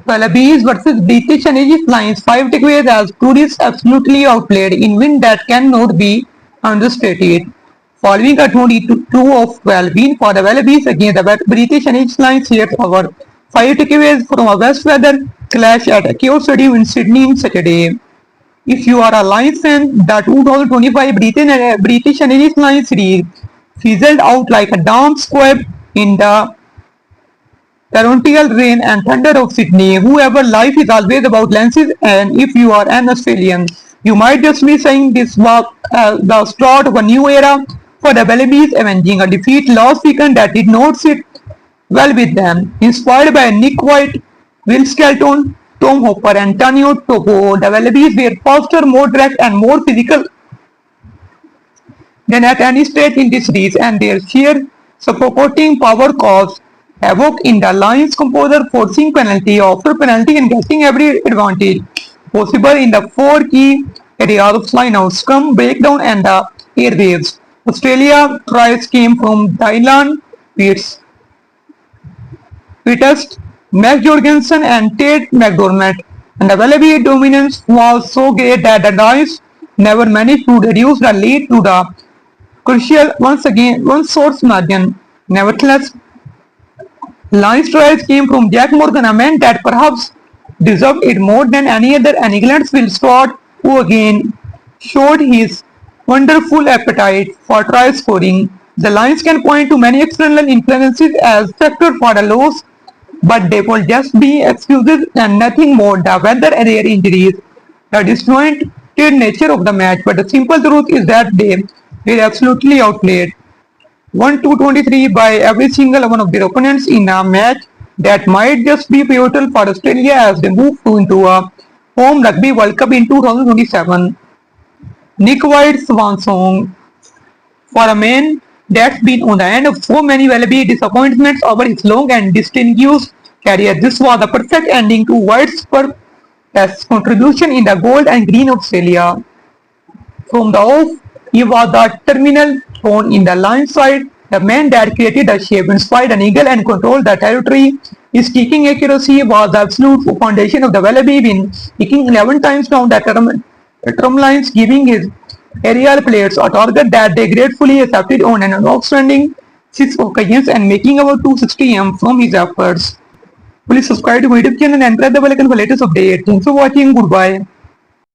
Wallabies versus British and Aegis Lines 5 takeaways as tourists absolutely outplayed in win that cannot be understated. Following a 22 of 12 win for the Wallabies against the British and Aegis Lines, here's our 5 takeaways from a West weather clash at Kew Stadium in Sydney on Saturday. If you are a Lions fan, the 2025 British and Aegis Lions series fizzled out like a damn squib in the torrential rain and thunder of Sydney. Whoever life is always about lenses, and if you are an Australian, you might just be saying this was the start of a new era for the Wallabies, avenging a defeat last weekend that did not sit well with them. Inspired by Nick White, Will Skelton, Tom Hopper, and Antonio Topo, the Wallabies were faster, more direct, and more physical than at any stage in this series, and their sheer suffocating power caused havoc in the Lions composer, forcing penalty after penalty and getting every advantage possible in the four key areas of line-out, scrum, breakdown, and the airwaves. Australia tries came from Dylan Pittest, Max Jorgensen, and Tate McDermott, and the Wallaby dominance was so great that the Lions never managed to reduce the lead to the crucial one source margin. Nevertheless, Lions tries came from Jack Morgan, a man that perhaps deserved it more than any other, and England's Will Scott, who again showed his wonderful appetite for try scoring. The Lions can point to many external influences as factor for the loss, but they will just be excuses and nothing more. The weather and their injuries, the disjointed nature of the match, but the simple truth is that they were absolutely outplayed. 1-2-23 by every single one of their opponents in a match that might just be pivotal for Australia as they move into a home Rugby World Cup in 2027. Nick White's swan song for a man that's been on the end of so many Wallaby disappointments over his long and distinguished career. This was the perfect ending to White's contribution in the gold and green of Australia. From the off, he was the terminal thorn in the Lions side, the man that created the shape, inspired an eagle and controlled the territory. His kicking accuracy was the absolute foundation of the Wallaby win, kicking 11 times down the term lines, giving his aerial players a target that they gratefully accepted on an outstanding 6 occasions and making about 260 m from his efforts. Please subscribe to my YouTube channel and press the bell icon for latest updates. Thanks for watching. Goodbye.